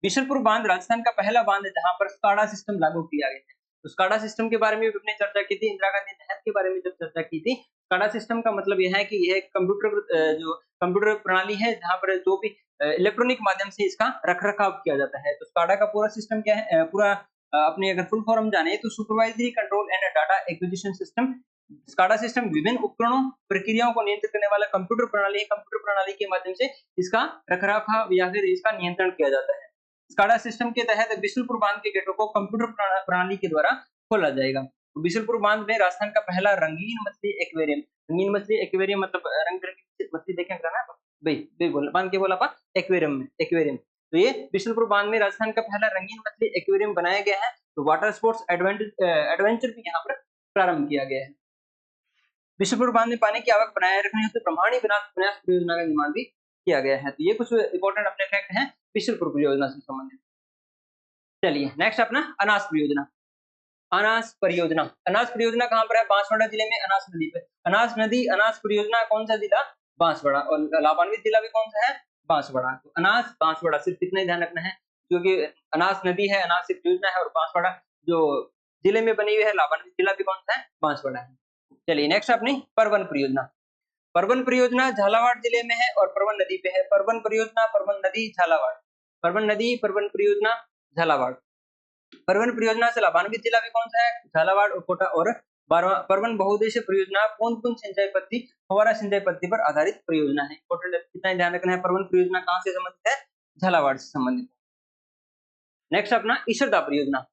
बिशनपुर बांध राजस्थान का पहला बांध है जहां पर स्काडा सिस्टम लागू किया गया है। तो स्काडा सिस्टम के बारे में भी हमने चर्चा की थी, इंदिरा गांधी नहर के बारे में जब चर्चा की थी। स्काडा सिस्टम का मतलब यह है कि यह जो कंप्यूटर प्रणाली है जहां पर जो भी इलेक्ट्रॉनिक माध्यम से इसका रखरखाव किया जाता है। तो स्काडा का पूरा सिस्टम क्या है? पूरा अपने अगर फुल फॉर्म जाने तो supervisory control and data acquisition system. SCADA system विभिन्न उपकरणों प्रक्रियाओं को नियंत्रित करने वाला कंप्यूटर प्रणाली है। कंप्यूटर प्रणाली के माध्यम से इसका रखरखाव या फिर इसका नियंत्रण किया जाता है। स्काडा सिस्टम के तहत बिशनपुर बांध के गेटों को कंप्यूटर प्रणाली के द्वारा खोला जाएगा। तो बिशनपुर बांध में राजस्थान का पहला रंगीन मछली एक्वेरियम, रंगीन मछली एक्वेरियम मतलब रंग बिरंगी मछली देखें ना भाई बोला बांध के बोला पा एक्वेरियम में एक्वेरियम। तो ये बिशनपुर बांध में राजस्थान का पहला रंगीन मछली एक्वेरियम बनाया गया है। तो वाटर स्पोर्ट्स एडवेंचर भी यहाँ पर प्रारंभ किया गया है। बिशनपुर बांध में पानी की आवक बनाए रखने हेतु ब्रह्मांडी विनाश परियोजना का निर्माण भी किया गया है। तो ये कुछ इंपॉर्टेंट अपने फैक्ट हैं बिशनपुर परियोजना से संबंधित। चलिए नेक्स्ट अपना अनास परियोजना। अनास परियोजना कहाँ पर है? बांसवाड़ा जिले में अनास नदी पे। अनास नदी अनास परियोजना कौन सा जिला? बांसवाड़ा। और लाभान्वित जिला भी कौन सा है? बांसवाड़ा। तो अनास बांसवाड़ा सिर्फ इतना ही ध्यान रखना है, क्योंकि अनास नदी है, अनास परियोजना है और बांसवाड़ा जो जिले में बनी हुई है, लाभान्वित जिला भी कौन सा है? बांसवाड़ा है। चलिए नेक्स्ट अपनी परवन परियोजना। परवन परियोजना झालावाड़ जिले में है और परवन नदी पे है। परवन परियोजना, परवन नदी, झालावाड़। परवन नदी, परवन परियोजना, झालावाड़। परवन परियोजना से लाभान्वित जिला भी कौन सा है? झालावाड़ और कोटा। और परवन बहुउद्देशीय परियोजना बूंद सिंचाई पद्धति, फव्वारा सिंचाई पद्धति पर आधारित परियोजना है। इंपॉर्टेंट कितना ध्यान रखना है, परवन परियोजना कहां से संबंधित है? झालावाड़ से संबंधित। नेक्स्ट अपना ईश्वरदा परियोजना।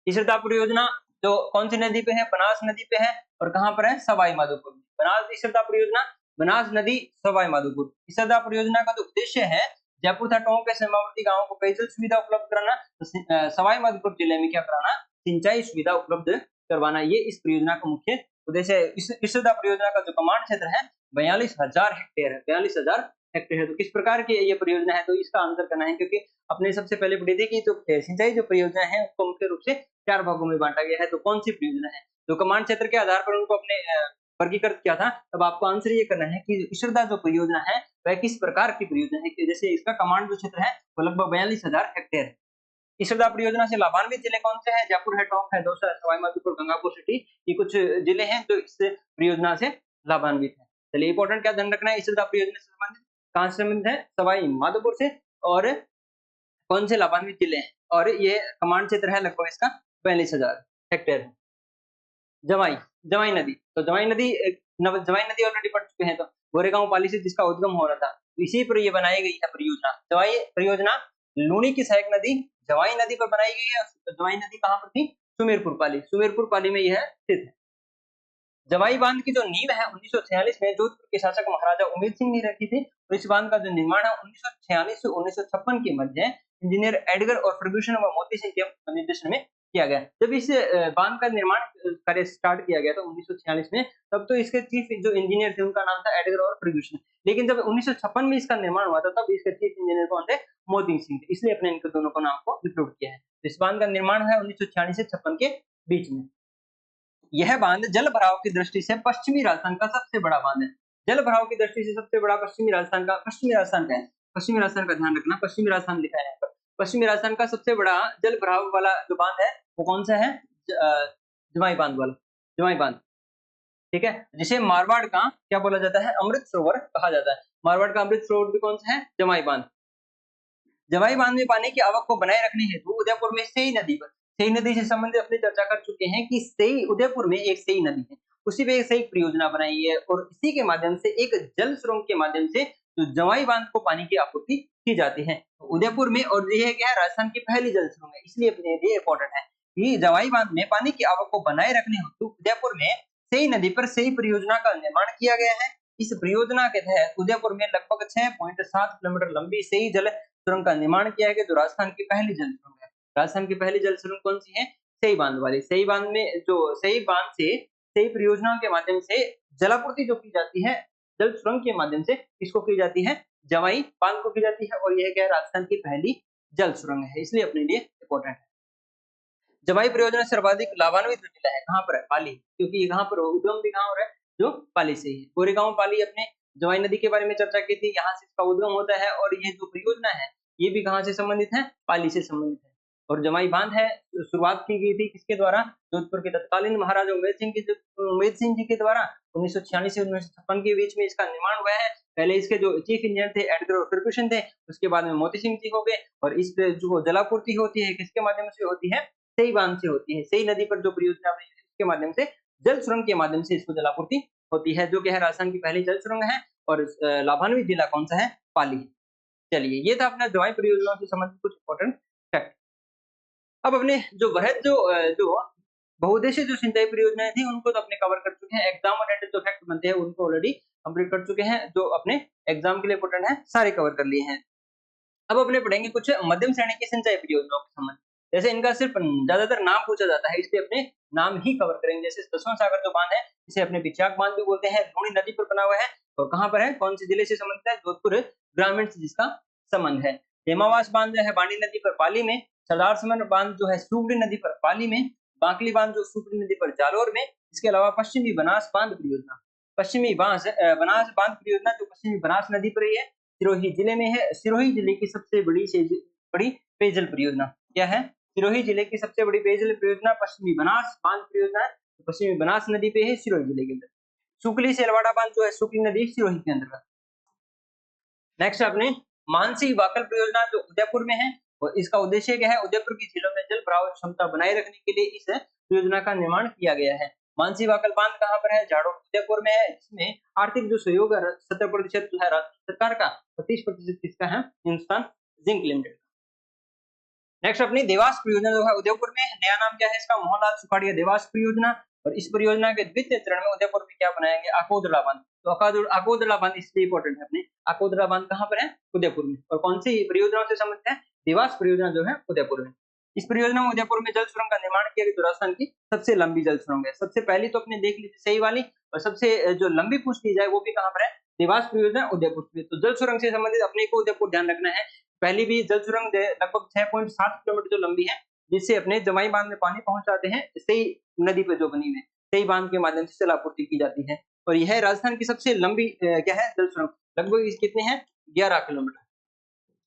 ईश्वरदा परियोजना जो कौन सी नदी पे है? बनास नदी पे है और कहां पर है? सवाई माधोपुर। बनास ईश्वरदा परियोजना, बनास नदी, सवाई माधोपुर। ईश्वरदा परियोजना का जो उद्देश्य है जयपुर तथा टोंक के सीमावर्ती गांवों को पेयजल सुविधा उपलब्ध कराना, तो सवाई माधोपुर जिले में क्या कराना? सिंचाई सुविधा उपलब्ध करवाना। ये इस परियोजना का मुख्य उद्देश्य है। ईश्वरदा परियोजना का जो कमांड क्षेत्र है 42,000 हेक्टेयर है। 42,000 हेक्टेयर है। तो किस प्रकार की ये परियोजना है? तो इसका आंसर करना है, क्योंकि अपने सबसे पहले पढ़ी थी कि जो सिंचाई जो परियोजना है उसको मुख्य रूप से 4 भागों में बांटा गया है। तो कौन सी परियोजना है? तो कमांड क्षेत्र के आधार पर उनको अपने वर्गीकृत किया था, तब आपको आंसर ये करना है कि ईश्वरदा जो परियोजना है वह किस प्रकार की परियोजना है, कि जैसे इसका कमांड जो क्षेत्र है वो लगभग 42,000 हेक्टेयर है। ईश्वरदा परियोजना से लाभान्वित जिले कौन से हैं? जयपुर है, टोंक है, दौसा है, सवाई माधोपुर, गंगापुर सिटी, ये कुछ जिले हैं जो इस परियोजना से लाभान्वित है। चलिए इंपॉर्टेंट क्या ध्यान रखना है, ईश्वरदा परियोजना से संबंधित कहाँ से संबंधित है? सवाई माधोपुर से, और कौन से लाभान्वित जिले हैं, और ये कमांड क्षेत्र है लगभग इसका 42,000 हेक्टेयर है। जवाई जवाई नदी, तो जवाई नदी जवाई नदी ऑलरेडी पढ़ चुके हैं, तो गोरेगांव पाली से जिसका उद्गम हो रहा था, इसी पर ये बनाई गई है परियोजना। जवाई परियोजना लूनी की सहायक नदी जवाई नदी पर बनाई गई है। तो जवाई नदी कहाँ पर थी? सुमेरपुर पाली में यह स्थित है। जवाई बांध की जो नींव है 1946 में जोधपुर के शासक महाराजा उमेद सिंह ने रखी थी, और इस बांध का जो निर्माण है 1946 से 1956 के मध्य इंजीनियर एडगर और फर्ग्यूसन व मोती सिंह के निर्देशन में किया गया। जब इस बांध का निर्माण कार्य स्टार्ट किया गया था 1946 में, तब तो इसके चीफ जो इंजीनियर थे उनका नाम था एडगर और फर्ग्यूसन, लेकिन जब 1956 में इसका निर्माण हुआ था तब इसके चीफ इंजीनियर कौन थे? मोती सिंह थे, इसलिए अपने इनके दोनों को नाम को इंक्लूड किया है। इस बांध का निर्माण है 1946 से 56 के बीच में। यह बांध जल भराव की दृष्टि से पश्चिमी राजस्थान का सबसे बड़ा बांध है। जल भराव की दृष्टि से सबसे बड़ा पश्चिमी राजस्थान का है। पश्चिमी राजस्थान का ध्यान रखना, पश्चिमी राजस्थान लिखा है यहाँ पर। पश्चिमी राजस्थान का सबसे बड़ा जल भराव वाला जो बांध है वो कौन सा है? जवाई बांध वाला, जवाई बांध, ठीक है, जिसे मारवाड़ का क्या बोला जाता है? अमृत सरोवर कहा जाता है। मारवाड़ का अमृत सरोवर भी कौन सा है? जवाई बांध। जवाई बांध में पानी की आवक को बनाए रखने हेतु उदयपुर में सेई नदी से संबंधित अपनी चर्चा कर चुके हैं कि सेई उदयपुर में एक सेई नदी है, उसी पे एक सेई परियोजना बनाई है, और इसी के माध्यम से एक जल सुरंग के माध्यम से जो जवाई बांध को पानी की आपूर्ति की जाती है उदयपुर में। और यह क्या है? राजस्थान की पहली जल सुरंग है, इसलिए अपने लिए इंपॉर्टेंट है कि जवाई बांध में पानी की आवक को बनाए रखने हेतु उदयपुर में सेई नदी पर सेई परियोजना का निर्माण किया गया है। इस परियोजना के तहत उदयपुर में लगभग 6.7 किलोमीटर लंबी सेई जल सुरंग का निर्माण किया गया, जो राजस्थान की पहली जल सुरंग है। राजस्थान की पहली जल सुरंग कौन सी है? सेई बांध वाली। सेई बांध में जो सेई बांध से सेई परियोजना के माध्यम से जलापूर्ति जो की जाती है जल सुरंग के माध्यम से, किसको की जाती है? जवाई बांध को की जाती है, और यह क्या है? राजस्थान की पहली जल सुरंग है, इसलिए अपने लिए इंपॉर्टेंट है। जवाई परियोजना सर्वाधिक लाभान्वित जिला है, कहाँ पर है? पाली, क्योंकि यहाँ पर उद्गम भी कहाँ हो रहा है? जो पाली से ही है। गोरेगांव पाली अपने जवाई नदी के बारे में चर्चा की थी, यहाँ से इसका उद्गम होता है, और ये जो परियोजना है ये भी कहाँ से संबंधित है? पाली से संबंधित है। और जवाई बांध है, शुरुआत की गई थी किसके द्वारा? जोधपुर के तत्कालीन महाराजा उमेद सिंह जी के द्वारा 1946 से 1956 के बीच में इसका निर्माण हुआ है। पहले इसके जो चीफ इंजीनियर थे एडगर और फर्ग्यूसन थे, उसके बाद में मोती सिंह जी हो गए, और इस पे जो जलापूर्ति होती है किसके माध्यम से होती है? सेई बांध से होती है। सेई नदी पर जो परियोजना बनी है इसके माध्यम से जल सुरंग के माध्यम से इसको जलापूर्ति होती है, जो कि है राजस्थान की पहली जल सुरंग है, और लाभान्वित जिला कौन सा है? पाली। चलिए ये था अपना जवाई परियोजना से संबंधित कुछ इंपॉर्टेंट फैक्ट। अब अपने जो वृहद जो बहुउद्देशीय जो सिंचाई परियोजनाएं थी उनको तो अपने कवर कर चुके हैं। एग्जाम ओरिएंटेड जो फैक्ट बनते हैं उनको ऑलरेडी कंप्लीट कर चुके हैं, जो अपने एग्जाम के लिए इंपॉर्टेंट है सारे कवर कर लिए हैं। अब अपने पढ़ेंगे कुछ मध्यम श्रेणी की सिंचाई परियोजनाओं के संबंध। जैसे इनका सिर्फ ज्यादातर नाम पूछा जाता है, इसलिए अपने नाम ही कवर करेंगे। जैसे दसवां सागर जो बांध है इसे अपने बिछाक बांध भी बोलते हैं, लूणी नदी पर बना हुआ है, और कहाँ पर है? कौन से जिले से संबंधित है? जोधपुर ग्रामीण से जिसका संबंध है। हेमावास बांध जो है बांडी नदी पर पाली में, सरदार समर बांध जो है सुगड़ी नदी पर पाली में, बांकली बांध जो सुगड़ी नदी पर जालोर में। इसके अलावा पश्चिमी बनास बांध परियोजना, बनास बांध परियोजना जो पश्चिमी बनास नदी पर ही है, सिरोही जिले में है। सिरोही जिले की सबसे बड़ी पेयजल परियोजना क्या है? सिरोही जिले की सबसे बड़ी पेयजल परियोजना पश्चिमी बनास बांध परियोजना है, पश्चिमी बनास नदी पे है, सिरोही जिले के अंदर। सुकली से अलवाड़ा बांध जो है सुकली नदी सिरोही के अंतर्गत। नेक्स्ट अपने मानसी वाकल परियोजना जो उदयपुर में है, और इसका उद्देश्य क्या है? उदयपुर की झीलों में जल भराव क्षमता बनाए रखने के लिए इस परियोजना का निर्माण किया गया है। मानसी वाकल बांध कहाँ पर है? जाडोर उदयपुर में है। इसमें आर्थिक जो सहयोग 70% जो है राज्य सरकार का, 30% किसका है? Hindustan zinc limited. नेक्स्ट अपनी देवास परियोजना जो है उदयपुर में, नया नाम क्या है इसका? मोहनलाल सुखाड़िया देवास परियोजना। और इस परियोजना के द्वितीय चरण में उदयपुर में क्या बनाएंगे? आकोदड़ा बांध। तो आकोदड़ा बांध इसलिए इंपॉर्टेंट है अपने। आकोदड़ा बांध कहाँ पर है? उदयपुर में। और कौन सी परियोजना से संबंधित है? देवास परियोजना जो है उदयपुर में। इस परियोजना में उदयपुर में जल सुरंग का निर्माण किया गया, जो राजस्थान की सबसे लंबी जल सुरंग है। सबसे पहली तो अपने देख लीजिए सही वाली, और सबसे जो लंबी पूछ ली जाए वो भी कहाँ पर है? देवास परियोजना उदयपुर में। तो जल सुरंग से संबंधित अपने को उदयपुर ध्यान रखना है। पहली भी जल सुरंग लगभग 6.7 किलोमीटर जो लंबी है, जिससे अपने जमाई बांध में पानी पहुंचाते हैं, सही नदी पे जो बनी हुई है, सही बांध के माध्यम से जलापूर्ति की जाती है। और यह राजस्थान की सबसे लंबी क्या है जल सुरंग, लगभग इस कितने हैं 11 किलोमीटर,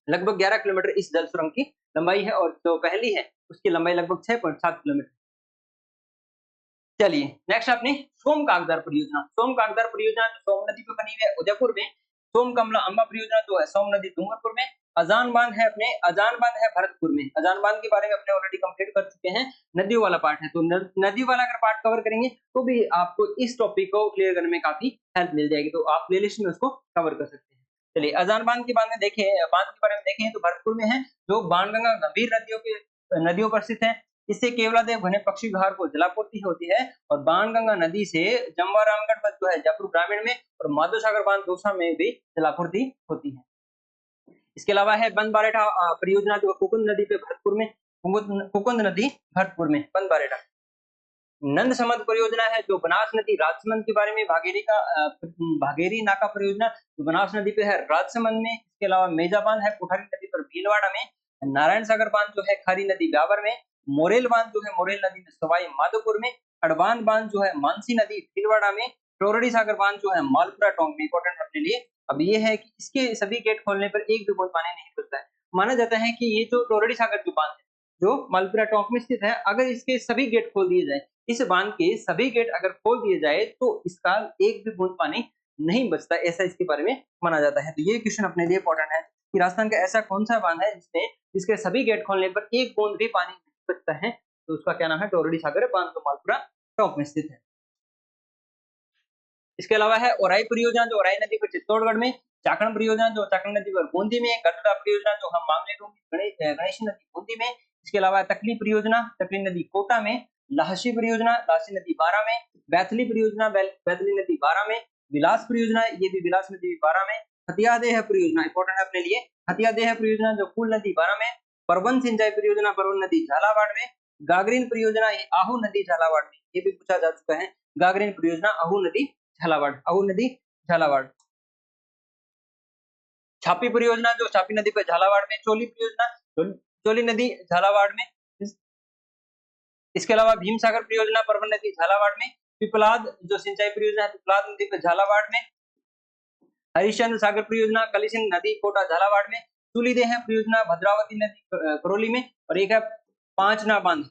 लगभग 11 किलोमीटर इस जल सुरंग की लंबाई है और जो पहली है उसकी लंबाई लगभग 6.7 किलोमीटर। चलिए नेक्स्ट अपनी सोम कागदार परियोजना। सोम कागदार परियोजना जो सोम नदी पर बनी हुई है उदयपुर में। सोम कमला अम्बा परियोजना जो है सोम नदी डूंगरपुर में। अजान बांध है अपने, अजान बांध है भरतपुर में। अजान बांध के बारे में अपने ऑलरेडी कंप्लीट कर चुके हैं, नदियों वाला पार्ट है, तो नदी वाला अगर पार्ट कवर करेंगे तो भी आपको इस टॉपिक को क्लियर करने में काफी हेल्प मिल जाएगी, तो आप प्लेलिस्ट में उसको कवर कर सकते हैं। चलिए अजान बांध के बारे में देखें, बांध के बारे में देखें तो भरतपुर में है, जो बाणगंगा गंभीर नदियों पर स्थित है। इससे केवलादेव घने पक्षी विहार को जलापूर्ति होती है और बाणगंगा नदी से जमवा रामगढ़ पर जो है जयपुर ग्रामीण में और माधो सागर बांध दौसा में भी जलापूर्ति होती है। इसके अलावा है बंद बारेठा परियोजना जो कुकुंद नदी पे भरतपुर में, कुकुंद नदी भरतपुर में बंद बारेठा। नंद समद परियोजना है जो बनास नदी राजसमंद के बारे में, भागेरी नाका परियोजना जो बनास नदी पे है राजसमंद में। इसके अलावा मेजा बांध है कोठारी नदी पर भीलवाड़ा में। नारायण सागर बांध जो है खारी नदी ब्यावर में। मोरेल बांध जो है मोरेल नदी में सवाई माधोपुर में। अड़बांध बांध जो है मानसी नदी भीलवाड़ा में। टोरडी सागर बांध जो है मालपुरा टोंक में। इंपॉर्टेंट अपने लिए अब ये है कि इसके सभी गेट खोलने पर एक भी बूंद पानी नहीं बचता है। माना जाता है कि ये जो टोरडी सागर जो बांध है जो मालपुरा टोंक में स्थित है, अगर इसके सभी गेट खोल दिए जाए, इस बांध के सभी गेट अगर खोल दिए जाए तो इसका एक भी बूंद पानी नहीं बचता, ऐसा इसके बारे में माना जाता है। तो ये क्वेश्चन अपने लिए इंपॉर्टेंट है कि राजस्थान का ऐसा कौन सा बांध है जिसके सभी गेट खोलने पर एक बूंद भी पानी नहीं बचता है, तो उसका क्या नाम है टोरडी सागर बांध जो मालपुरा टोंक में स्थित है। इसके अलावा है ओराई परियोजना जो ओराई नदी पर चित्तौड़गढ़ में। चाकण परियोजना जो चाकण नदी पर बूंदी में। गढ़दा परियोजना जो हम मामले गणेश नदी बूंदी में। इसके अलावा तकली परियोजना तकली नदी कोटा में। लाहसी परियोजना लाहसी नदी बारा में। बैथली परियोजना बैथली नदी बारा में। विलास परियोजना ये भी विलास नदी बारा में। हथियादेह परियोजना इंपॉर्टेंट है अपने लिए, हथियादेह परियोजना जो फूल नदी बारा में। परवन सिंचाई परियोजना परवन नदी झालावाड़ में। गागरीन परियोजना आहू नदी झालावाड़ में, ये भी पूछा जा चुका है। गागरीन परियोजना आहू नदी झालावाड़, आहू नदी झालावाड़। छापी परियोजना जो छापी नदी पर झालावाड़ में। चोली परियोजना चोली नदी झालावाड़ में। इसके अलावा भीम सागर परियोजना परवन नदी झालावाड़ में। पिपलाद जो सिंचाई परियोजना है पिपलाद नदी पर झालावाड़ में। हरिश्चंद्र सागर परियोजना कलिसिंध नदी कोटा झालावाड़ में। तुलीदेह परियोजना भद्रावती नदी करौली में। और एक है पांचना बांध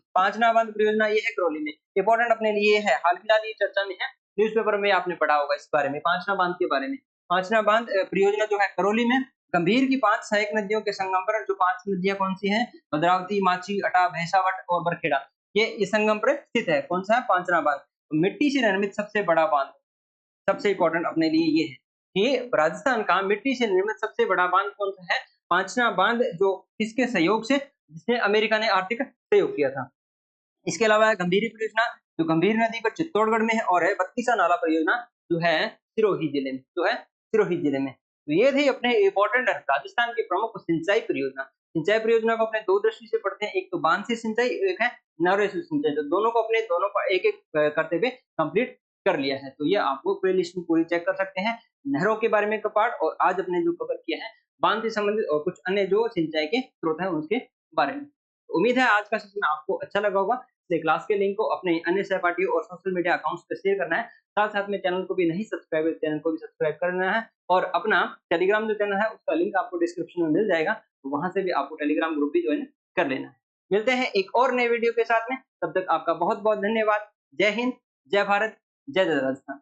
परियोजना ये है करौली में। इंपॉर्टेंट अपने लिए है, हाल फिलहाल ये चर्चा में है, न्यूज़पेपर में आपने पढ़ा होगा इस बारे में, पांचना बांध के बारे में। पांचना बांध परियोजना जो है करौली में। गंभीर की 5 सहायक नदियों के संगम पर, जो 5 नदियां कौन सी हैं, भद्रावती, माची, अटा, भैंसावट और बरखेड़ा, ये इस संगम पर स्थित है। कौन सा है, पांचना बांध। मिट्टी से निर्मित सबसे बड़ा बांध, सबसे इंपॉर्टेंट अपने लिए ये है कि राजस्थान का मिट्टी से निर्मित सबसे बड़ा बांध कौन सा है, पांचना बांध, जो किसके सहयोग से, जिसने अमेरिका ने आर्थिक सहयोग किया था। इसके अलावा गंभीरी परियोजना जो गंभीर नदी पर चित्तौड़गढ़ में है और है बत्तीसा नाला परियोजना जो है सिरोही जिले में, जो है सिरोही जिले में। तो ये थी अपने इंपॉर्टेंट राजस्थान के प्रमुख सिंचाई परियोजना। सिंचाई परियोजना को अपने दो दृष्टि से पढ़ते हैं, एक तो बांध से सिंचाई, एक है नहरों से सिंचाई। तो दोनों को एक एक करते हुए कंप्लीट कर लिया है। तो ये आपको प्ले लिस्ट में पूरी चेक कर सकते हैं, नहरों के बारे में का पार्ट, और आज अपने जो कवर किया है बांध से संबंधित और कुछ अन्य जो सिंचाई के स्रोत हैं उसके बारे में। उम्मीद है आज का सेशन आपको अच्छा लगा होगा। इसलिए क्लास के लिंक को अपने अन्य सहपाठियों और सोशल मीडिया अकाउंट्स पर शेयर करना है। साथ साथ में चैनल को भी नहीं सब्सक्राइब है, चैनल को भी सब्सक्राइब करना है। और अपना टेलीग्राम जो चैनल है उसका लिंक आपको डिस्क्रिप्शन में मिल जाएगा, तो वहां से भी आपको टेलीग्राम ग्रुप भी ज्वाइन कर लेना है। मिलते हैं एक और नए वीडियो के साथ में, तब तक आपका बहुत बहुत धन्यवाद। जय हिंद, जय भारत, जय राजस्थान।